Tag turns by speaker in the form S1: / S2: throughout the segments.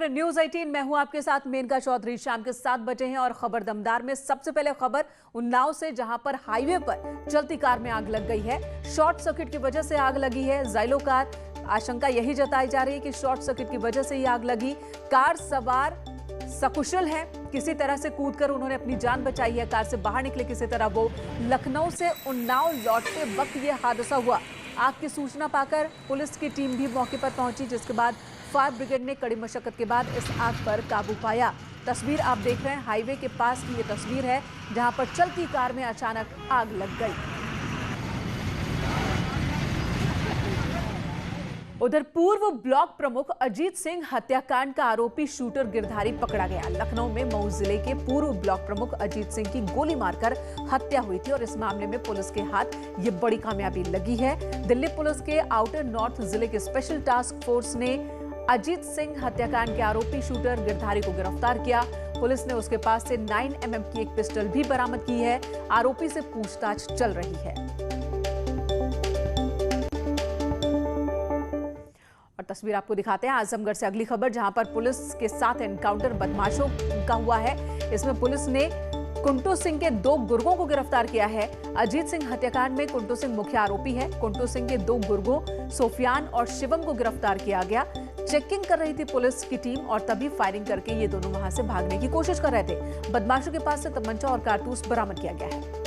S1: रहे न्यूज 18। मैं हूं आपके साथ मेनका चौधरी। शाम के 7 बजे हैं और खबर दमदार में सबसे पहले खबर उन्नाव से, जहां पर हाईवे पर चलती कार में आग लग गई है। शॉर्ट सर्किट की वजह से आग लगी है। जाइलो कार, आशंका यही जताई जा रही है कि शॉर्ट सर्किट की वजह से ये आग लगी। कार सवार सकुशल है, किसी तरह से कूदकर उन्होंने अपनी जान बचाई है। कार से बाहर निकले किसी तरह वो। लखनऊ से उन्नाव लौटते वक्त ये हादसा हुआ। आग की सूचना पाकर पुलिस की टीम भी मौके पर पहुंची, जिसके बाद फायर ब्रिगेड ने कड़ी मशक्कत के बाद इस आग पर काबू पाया। तस्वीर आप देख रहे हैं, हाईवे के पास की ये तस्वीर है जहां पर चलती कार में अचानक आग लग गई। उधर पूर्व ब्लॉक प्रमुख अजीत सिंह हत्याकांड का आरोपी शूटर गिरधारी पकड़ा गया। लखनऊ में मऊ जिले के पूर्व ब्लॉक प्रमुख अजीत सिंह की गोली मारकर हत्या हुई थी और इस मामले में पुलिस के हाथ ये बड़ी कामयाबी लगी है। दिल्ली पुलिस के आउटर नॉर्थ जिले के स्पेशल टास्क फोर्स ने अजीत सिंह हत्याकांड के आरोपी शूटर गिरधारी को गिरफ्तार किया। पुलिस ने उसके पास से 9 mm की एक पिस्टल भी बरामद की है। आरोपी से पूछताछ चल रही है। और तस्वीर आपको दिखाते हैं आजमगढ़ से अगली खबर, जहां पर पुलिस के साथ एनकाउंटर बदमाशों का हुआ है। इसमें पुलिस ने कुंटू सिंह के 2 गुर्गों को गिरफ्तार किया है। अजीत सिंह हत्याकांड में कुंटू सिंह मुख्य आरोपी है। कुंटू सिंह के 2 गुर्गों सोफियान और शिवम को गिरफ्तार किया गया। चेकिंग कर रही थी पुलिस की टीम और तभी फायरिंग करके ये दोनों वहां से भागने की कोशिश कर रहे थे। बदमाशों के पास से तमंचा और कारतूस बरामद किया गया है।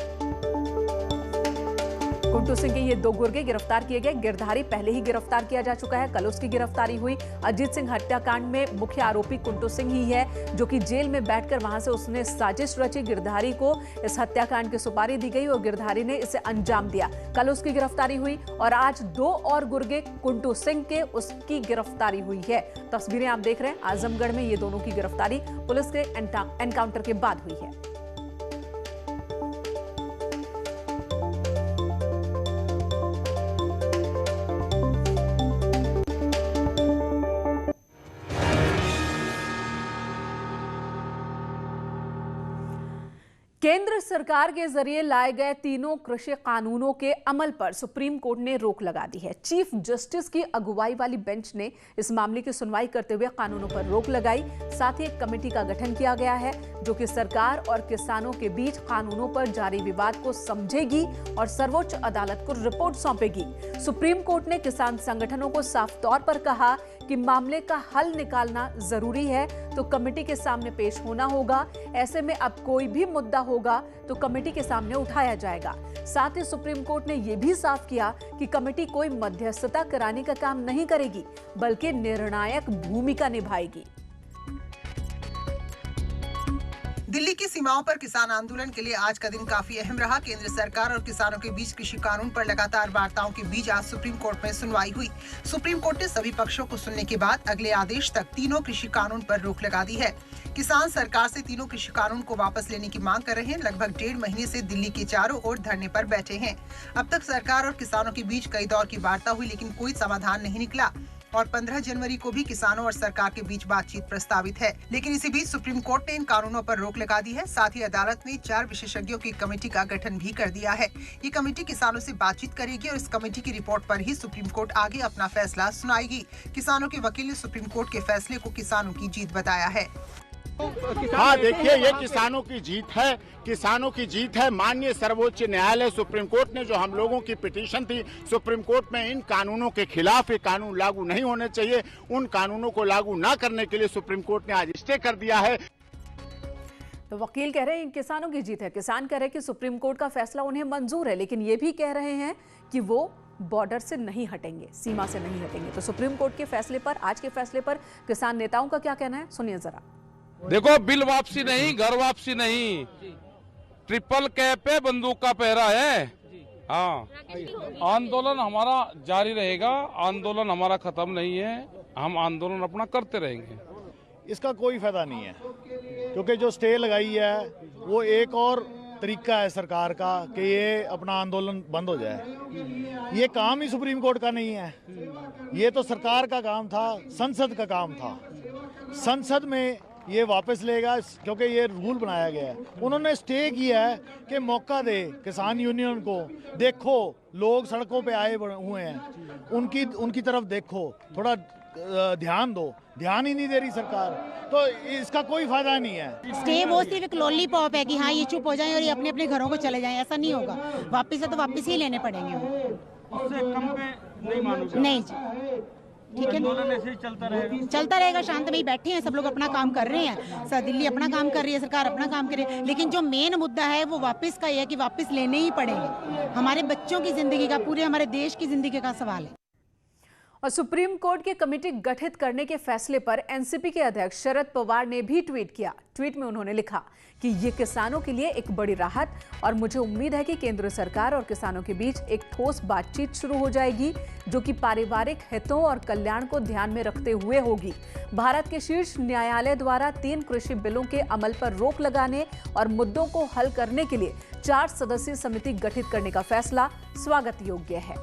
S1: कुंटू सिंह के ये 2 गुर्गे गिरफ्तार किए गए। गिरधारी पहले ही गिरफ्तार किया जा चुका है, कल उसकी गिरफ्तारी हुई। अजीत सिंह हत्याकांड में मुख्य आरोपी कुंटू सिंह ही है, जो कि जेल में बैठकर वहां से उसने साजिश रची। गिरधारी को इस हत्याकांड की सुपारी दी गई और गिरधारी ने इसे अंजाम दिया। कल उसकी गिरफ्तारी हुई और आज 2 और गुर्गे कुंटू सिंह के उसकी गिरफ्तारी हुई है। तस्वीरें आप देख रहे हैं, आजमगढ़ में ये दोनों की गिरफ्तारी पुलिस के एनकाउंटर के बाद हुई है। केंद्र सरकार के जरिए लाए गए तीनों कृषि कानूनों के अमल पर सुप्रीम कोर्ट ने रोक लगा दी है। चीफ जस्टिस की अगुवाई वाली बेंच ने इस मामले की सुनवाई करते हुए कानूनों पर रोक लगाई। साथ ही एक कमेटी का गठन किया गया है, जो कि सरकार और किसानों के बीच कानूनों पर जारी विवाद को समझेगी और सर्वोच्च अदालत को रिपोर्ट सौंपेगी। सुप्रीम कोर्ट ने किसान संगठनों को साफ तौर पर कहा कि मामले का हल निकालना जरूरी है, तो कमेटी के सामने पेश होना होगा। ऐसे में अब कोई भी मुद्दा होगा तो कमेटी के सामने उठाया जाएगा। साथ ही सुप्रीम कोर्ट ने यह भी साफ किया कि कमेटी कोई मध्यस्थता कराने का काम नहीं करेगी, बल्कि निर्णायक भूमिका निभाएगी।
S2: दिल्ली की सीमाओं पर किसान आंदोलन के लिए आज का दिन काफी अहम रहा। केंद्र सरकार और किसानों के बीच कृषि कानून पर लगातार वार्ताओं के बीच आज सुप्रीम कोर्ट में सुनवाई हुई। सुप्रीम कोर्ट ने सभी पक्षों को सुनने के बाद अगले आदेश तक तीनों कृषि कानून पर रोक लगा दी है। किसान सरकार से तीनों कृषि कानून को वापस लेने की मांग कर रहे हैं। लगभग 1.5 महीने से दिल्ली के चारों ओर धरने पर बैठे हैं। अब तक सरकार और किसानों के बीच कई दौर की वार्ता हुई, लेकिन कोई समाधान नहीं निकला और 15 जनवरी को भी किसानों और सरकार के बीच बातचीत प्रस्तावित है। लेकिन इसी बीच सुप्रीम कोर्ट ने इन कानूनों पर रोक लगा दी है। साथ ही अदालत ने 4 विशेषज्ञों की कमेटी का गठन भी कर दिया है। ये कमेटी किसानों से बातचीत करेगी और इस कमेटी की रिपोर्ट पर ही सुप्रीम कोर्ट आगे अपना फैसला सुनाएगी। किसानों के वकील ने सुप्रीम कोर्ट के फैसले को किसानों की जीत बताया है।
S3: हाँ, देखिए, ये किसानों की जीत है, किसानों की जीत है। माननीय सर्वोच्च न्यायालय सुप्रीम कोर्ट ने जो हम लोगों की पिटीशन थी सुप्रीम कोर्ट में इन कानूनों के खिलाफ, ये कानून लागू नहीं होने चाहिए, उन कानूनों को लागू न करने के लिए सुप्रीम कोर्ट ने आज स्टे कर दिया है।
S1: तो वकील कह रहे हैं किसानों की जीत है। किसान कह रहे हैं कि सुप्रीम कोर्ट का फैसला उन्हें मंजूर है, लेकिन ये भी कह रहे हैं कि वो बॉर्डर से नहीं हटेंगे, सीमा से नहीं हटेंगे। तो सुप्रीम कोर्ट के फैसले पर, आज के फैसले पर किसान नेताओं का क्या कहना है, सुनिए जरा।
S4: देखो, बिल वापसी नहीं, घर वापसी नहीं, ट्रिपल कैप पे बंदूक का पहरा है। हाँ, आंदोलन हमारा जारी रहेगा, आंदोलन हमारा खत्म नहीं है, हम आंदोलन अपना करते रहेंगे।
S5: इसका कोई फायदा नहीं है, क्योंकि जो स्टे लगाई है वो एक और तरीका है सरकार का कि ये अपना आंदोलन बंद हो जाए। ये काम ही सुप्रीम कोर्ट का नहीं है, ये तो सरकार का काम था, संसद का काम था। संसद में ये वापस लेगा, क्योंकि ये रूल बनाया गया है। उन्होंने स्टे किया है कि मौका दे किसान यूनियन को, देखो लोग सड़कों पे आए हुए हैं, उनकी तरफ देखो, थोड़ा ध्यान दो, ध्यान ही नहीं दे रही सरकार, तो इसका कोई फायदा नहीं है।
S6: स्टे वो सिर्फ एक लॉलीपॉप है कि हाँ ये चुप हो जाएं और ये अपने अपने घरों को चले जाएं, ऐसा नहीं होगा। वापस है तो वापस ही लेने पड़ेंगे।
S7: उससे कम पे नहीं मानोगे?
S6: नहीं जी, ठीक है,
S7: आंदोलन ऐसे ही चलता रहेगा?
S6: चलता रहेगा। शांतमयी बैठे हैं, सब लोग अपना काम कर रहे हैं। दिल्ली अपना काम कर रही है, सरकार अपना काम कर रही है, लेकिन जो मेन मुद्दा है वो वापस का ही है कि वापस लेने ही पड़ेंगे। हमारे बच्चों की जिंदगी का, पूरे हमारे देश की जिंदगी का सवाल है।
S1: और सुप्रीम कोर्ट की कमेटी गठित करने के फैसले पर एनसीपी के अध्यक्ष शरद पवार ने भी ट्वीट किया। ट्वीट में उन्होंने लिखा कि ये किसानों के लिए एक बड़ी राहत और मुझे उम्मीद है कि केंद्र सरकार और किसानों के बीच एक ठोस बातचीत शुरू हो जाएगी जो कि पारिवारिक हितों और कल्याण को ध्यान में रखते हुए होगी। भारत के शीर्ष न्यायालय द्वारा 3 कृषि बिलों के अमल पर रोक लगाने और मुद्दों को हल करने के लिए 4 सदस्यीय समिति गठित करने का फैसला स्वागत योग्य है।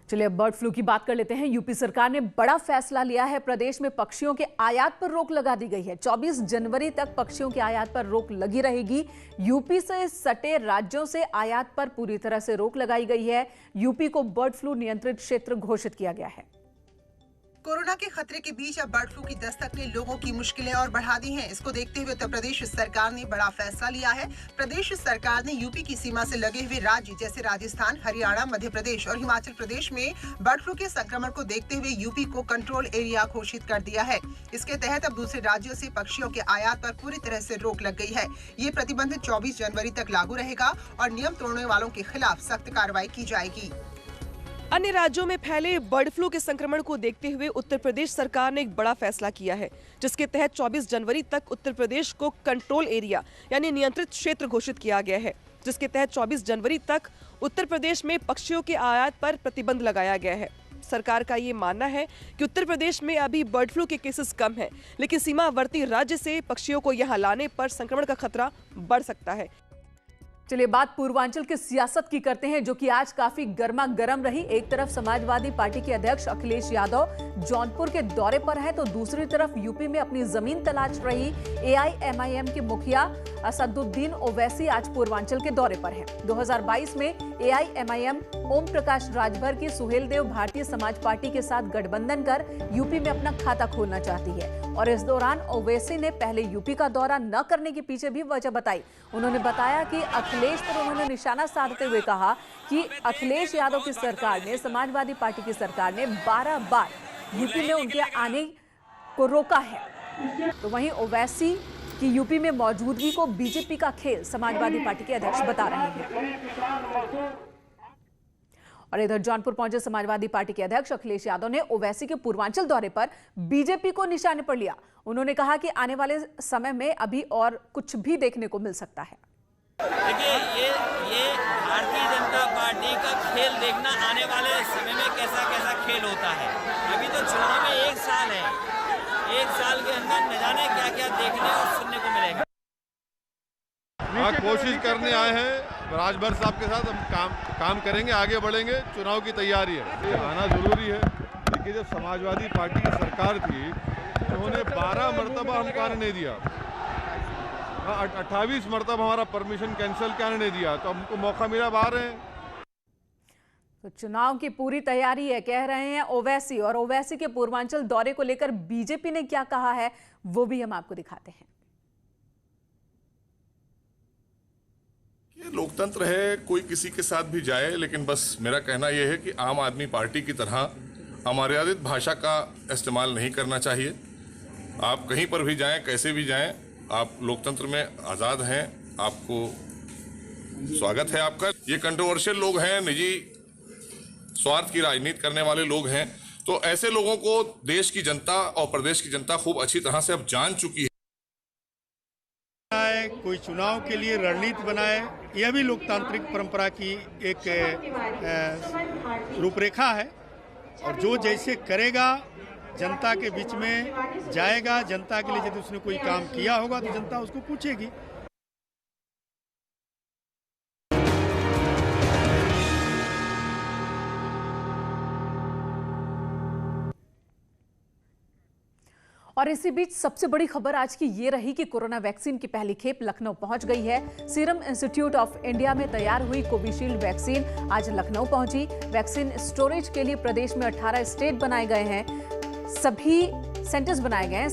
S1: चलिए अब बर्ड फ्लू की बात कर लेते हैं। यूपी सरकार ने बड़ा फैसला लिया है। प्रदेश में पक्षियों के आयात पर रोक लगा दी गई है। 24 जनवरी तक पक्षियों के आयात पर रोक लगी रहेगी। यूपी से सटे राज्यों से आयात पर पूरी तरह से रोक लगाई गई है। यूपी को बर्ड फ्लू नियंत्रित क्षेत्र घोषित किया गया है।
S2: कोरोना के खतरे के बीच अब बर्ड फ्लू की दस्तक ने लोगों की मुश्किलें और बढ़ा दी हैं। इसको देखते हुए उत्तर प्रदेश सरकार ने बड़ा फैसला लिया है। प्रदेश सरकार ने यूपी की सीमा से लगे हुए राज्य जैसे राजस्थान, हरियाणा, मध्य प्रदेश और हिमाचल प्रदेश में बर्ड फ्लू के संक्रमण को देखते हुए यूपी को कंट्रोल एरिया घोषित कर दिया है। इसके तहत अब दूसरे राज्यों से पक्षियों के आयात पर पूरी तरह से रोक लग गई है। ये प्रतिबंध 24 जनवरी तक लागू रहेगा और नियम तोड़ने वालों के खिलाफ सख्त कार्रवाई की जाएगी।
S8: अन्य राज्यों में फैले बर्ड फ्लू के संक्रमण को देखते हुए उत्तर प्रदेश सरकार ने एक बड़ा फैसला किया है, जिसके तहत 24 जनवरी तक उत्तर प्रदेश को कंट्रोल एरिया यानी नियंत्रित क्षेत्र घोषित किया गया है, जिसके तहत 24 जनवरी तक उत्तर प्रदेश में पक्षियों के आयात पर प्रतिबंध लगाया गया है। सरकार का ये मानना है कि उत्तर प्रदेश में अभी बर्ड फ्लू के केसेस कम हैं, लेकिन सीमावर्ती राज्य से पक्षियों को यहाँ लाने पर संक्रमण का खतरा बढ़ सकता है।
S1: चलिए बात पूर्वांचल की सियासत की करते हैं, जो कि आज काफी गर्मा गर्म रही। एक तरफ समाजवादी पार्टी के अध्यक्ष अखिलेश यादव जौनपुर के दौरे पर है, तो दूसरी तरफ यूपी में अपनी जमीन तलाश रही एआईएमआईएम के मुखिया असदुद्दीन ओवैसी आज पूर्वांचल के दौरे पर है। 2022 में एआईएमआईएम ओम प्रकाश राजभर की सुहेलदेव भारतीय समाज पार्टी के साथ गठबंधन कर यूपी में अपना खाता खोलना चाहती है, और इस दौरान ओवैसी ने पहले यूपी का दौरा न करने के पीछे भी वजह बताई। उन्होंने बताया कि अखिलेश पर उन्होंने निशाना साधते हुए कहा कि अखिलेश यादव की सरकार ने, समाजवादी पार्टी की सरकार ने 12 बार यूपी में उनके आने को रोका है। तो वहीं ओवैसी की यूपी में मौजूदगी को बीजेपी का खेल समाजवादी पार्टी के अध्यक्ष बता रहे हैं। और इधर जौनपुर पहुंचे समाजवादी पार्टी के अध्यक्ष अखिलेश यादव ने ओवैसी के पूर्वांचल दौरे पर बीजेपी को निशाने पर लिया। उन्होंने कहा कि आने वाले समय में अभी और कुछ भी देखने को मिल सकता है।
S9: देखिए ये भारतीय जनता पार्टी का खेल देखना आने वाले समय में कैसा कैसा खेल होता है। अभी तो चुनाव में 1 साल है, 1 साल के अंदर न जाने क्या क्या देखने और सुनने को मिलेगा।
S10: कोशिश करने आए हैं राजभर साहब के साथ, हम काम करेंगे, आगे बढ़ेंगे। चुनाव की तैयारी है, ये आना जरूरी है। देखिए जब समाजवादी पार्टी की सरकार थी उन्होंने 12 मरतबा हमको आने नहीं दिया, 28 मरतबा हमारा परमिशन कैंसिल क्या नहीं दिया, तो हमको मौका मिला, बाहर हैं।
S1: तो चुनाव की पूरी तैयारी है, कह रहे हैं ओवैसी। और ओवैसी के पूर्वांचल दौरे को लेकर बीजेपी ने क्या कहा है वो भी हम आपको दिखाते हैं।
S11: ये लोकतंत्र है, कोई किसी के साथ भी जाए, लेकिन बस मेरा कहना यह है कि आम आदमी पार्टी की तरह अमर्यादित भाषा का इस्तेमाल नहीं करना चाहिए। आप कहीं पर भी जाएं, कैसे भी जाएं, आप लोकतंत्र में आज़ाद हैं, आपको स्वागत है आपका। ये कंट्रोवर्शियल लोग हैं, निजी स्वार्थ की राजनीति करने वाले लोग हैं, तो ऐसे लोगों को देश की जनता और प्रदेश की जनता खूब अच्छी तरह से अब जान चुकी है।
S5: कोई चुनाव के लिए रणनीति बनाए, यह भी लोकतांत्रिक परंपरा की एक रूपरेखा है। और जो जैसे करेगा, जनता के बीच में जाएगा, जनता के लिए यदि उसने कोई काम किया होगा तो जनता उसको पूछेगी।
S1: और इसी बीच सबसे बड़ी खबर आज की ये रही कि कोरोना वैक्सीन की पहली खेप लखनऊ पहुंच गई है। सीरम इंस्टीट्यूट ऑफ इंडिया में तैयार हुई कोविशील्ड वैक्सीन आज लखनऊ पहुंची। वैक्सीन स्टोरेज के लिए प्रदेश में 18 स्टेट बनाए गए हैं, सभी सेंटर्स बनाए गए हैं।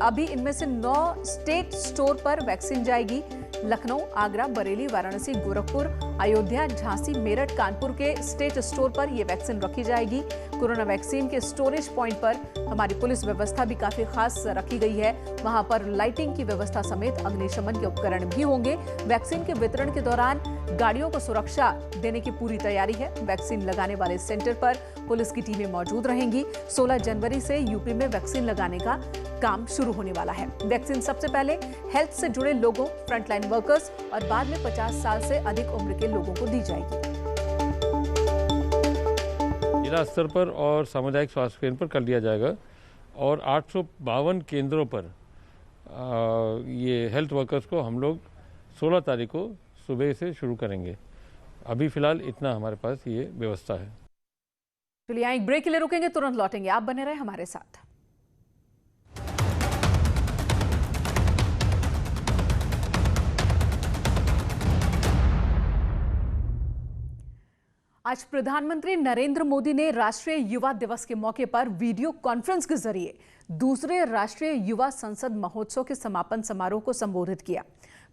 S1: अभी इनमें से 9 स्टेट स्टोर पर वैक्सीन जाएगी। लखनऊ, आगरा, बरेली, वाराणसी, गोरखपुर, अयोध्या, झांसी, मेरठ, कानपुर के स्टेट स्टोर पर यह वैक्सीन रखी जाएगी। कोरोना वैक्सीन के स्टोरेज पॉइंट पर हमारी पुलिस व्यवस्था भी काफी खास रखी गई है। वहां पर लाइटिंग की व्यवस्था समेत अग्निशमन के उपकरण भी होंगे। वैक्सीन के वितरण के दौरान गाड़ियों को सुरक्षा देने की पूरी तैयारी है। वैक्सीन लगाने वाले सेंटर पर पुलिस की टीमें मौजूद रहेंगी। 16 जनवरी से यूपी में वैक्सीन लगाने का काम शुरू होने वाला है। वैक्सीन सबसे पहले हेल्थ से जुड़े लोगों, फ्रंटलाइन वर्कर्स और बाद में 50 साल से अधिक उम्र के लोगों को दी जाएगी।
S12: जिला स्तर पर और सामुदायिक स्वास्थ्य केंद्र पर कर लिया जाएगा और 852 केंद्रों पर ये हेल्थ वर्कर्स को हम लोग 16 तारीख को सुबह से शुरू करेंगे। अभी फिलहाल इतना हमारे पास ये व्यवस्था है।
S1: चलिए यहाँ एक ब्रेक के लिए रुकेंगे, तुरंत लौटेंगे। आप बने रहे हमारे साथ। आज प्रधानमंत्री नरेंद्र मोदी ने राष्ट्रीय युवा दिवस के मौके पर वीडियो कॉन्फ्रेंस के जरिए दूसरे राष्ट्रीय युवा संसद महोत्सव के समापन समारोह को संबोधित किया।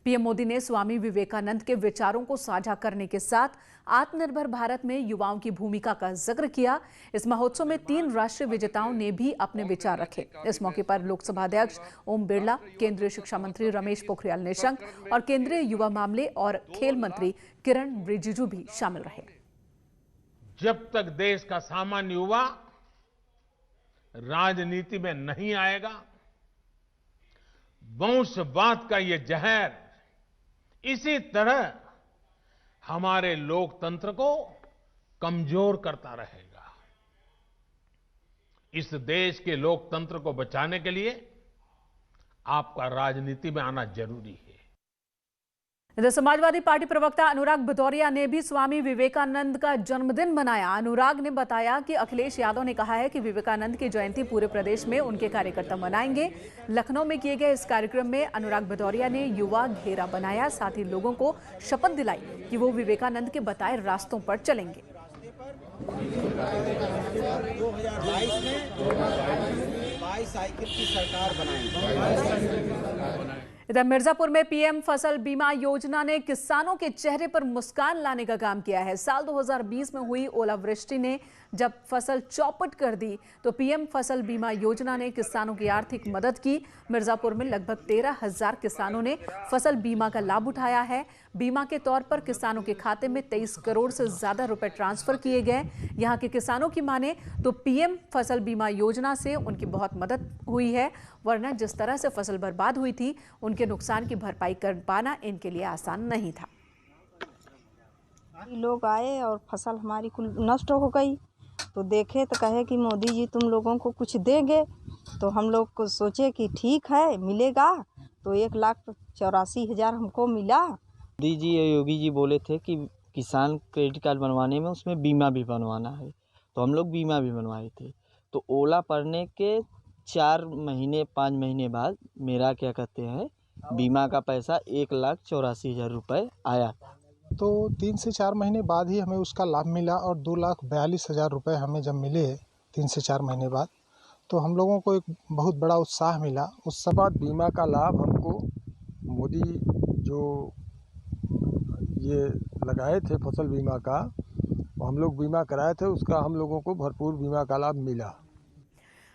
S1: पीएम मोदी ने स्वामी विवेकानंद के विचारों को साझा करने के साथ आत्मनिर्भर भारत में युवाओं की भूमिका का जिक्र किया। इस महोत्सव में 3 राष्ट्रीय विजेताओं ने भी अपने विचार रखे। इस मौके पर लोकसभा अध्यक्ष ओम बिरला, केंद्रीय शिक्षा मंत्री रमेश पोखरियाल निशंक और केंद्रीय युवा मामले और खेल मंत्री किरण रिजिजू भी शामिल रहे।
S13: जब तक देश का सामान्य युवा राजनीति में नहीं आएगा, वंशवाद का ये जहर इसी तरह हमारे लोकतंत्र को कमजोर करता रहेगा। इस देश के लोकतंत्र को बचाने के लिए आपका राजनीति में आना जरूरी है।
S1: इधर समाजवादी पार्टी प्रवक्ता अनुराग भदौरिया ने भी स्वामी विवेकानंद का जन्मदिन मनाया। अनुराग ने बताया कि अखिलेश यादव ने कहा है कि विवेकानंद की जयंती पूरे प्रदेश में उनके कार्यकर्ता मनाएंगे। लखनऊ में किए गए इस कार्यक्रम में अनुराग भदौरिया ने युवा घेरा बनाया, साथ ही लोगों को शपथ दिलाई कि वो विवेकानंद के बताए रास्तों पर चलेंगे।
S14: 2022 में 22 साइकिल की सरकार बनाएंगे।
S1: इधर मिर्जापुर में पीएम फसल बीमा योजना ने किसानों के चेहरे पर मुस्कान लाने का काम किया है। साल 2020 में हुई ओलावृष्टि ने जब फसल चौपट कर दी तो पीएम फसल बीमा योजना ने किसानों की आर्थिक मदद की। मिर्जापुर में लगभग 13,000 किसानों ने फसल बीमा का लाभ उठाया है। बीमा के तौर पर किसानों के खाते में 23 करोड़ से ज्यादा रुपए ट्रांसफर किए गए। यहाँ के किसानों की माने तो पीएम फसल बीमा योजना से उनकी बहुत मदद हुई है, वरना जिस तरह से फसल बर्बाद हुई थी उनके नुकसान की भरपाई कर पाना इनके लिए आसान नहीं था।
S15: लोग आए और फसल हमारी कुल नष्ट हो गई तो देखे तो कहे कि मोदी जी तुम लोगों को कुछ देंगे, तो हम लोग को सोचे कि ठीक है मिलेगा, तो 1,84,000 हमको मिला।
S16: मोदी जी योगी जी बोले थे कि किसान क्रेडिट कार्ड बनवाने में उसमें बीमा भी बनवाना है, तो हम लोग बीमा भी बनवाए थे। तो ओला पड़ने के 4 महीने 5 महीने बाद मेरा क्या कहते हैं बीमा का पैसा 1,84,000 रुपये आया।
S17: तो 3 से 4 महीने बाद ही हमें उसका लाभ मिला और 2,42,000 रुपये हमें जब मिले 3 से 4 महीने बाद, तो हम लोगों को एक बहुत बड़ा उत्साह मिला। उस सब बाद बीमा का लाभ हमको मोदी जो ये लगाए थे फसल बीमा का, हम लोग बीमा कराए थे, उसका हम लोगों को भरपूर बीमा का लाभ मिला।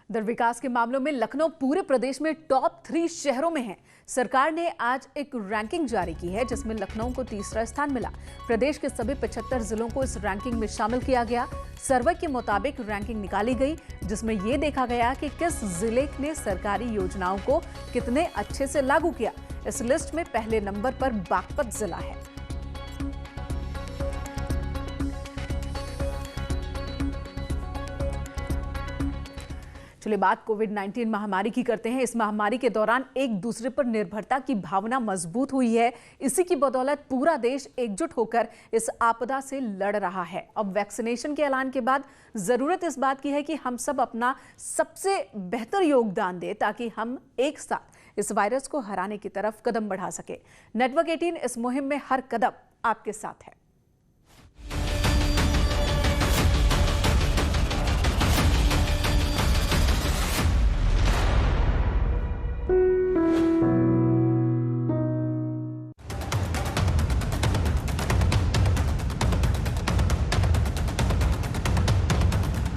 S1: इधर विकास के मामलों में लखनऊ पूरे प्रदेश में टॉप 3 शहरों में है। सरकार ने आज एक रैंकिंग जारी की है जिसमें लखनऊ को 3रा स्थान मिला। प्रदेश के सभी 75 जिलों को इस रैंकिंग में शामिल किया गया। सर्वे के मुताबिक रैंकिंग निकाली गई जिसमें यह देखा गया कि किस जिले ने सरकारी योजनाओं को कितने अच्छे से लागू किया। इस लिस्ट में पहले नंबर पर बागपत जिला है। चलिए बात कोविड-19 महामारी की करते हैं। इस महामारी के दौरान एक दूसरे पर निर्भरता की भावना मजबूत हुई है। इसी की बदौलत पूरा देश एकजुट होकर इस आपदा से लड़ रहा है। अब वैक्सीनेशन के ऐलान के बाद जरूरत इस बात की है कि हम सब अपना सबसे बेहतर योगदान दें ताकि हम एक साथ इस वायरस को हराने की तरफ कदम बढ़ा सके। नेटवर्क 18 इस मुहिम में हर कदम आपके साथ है।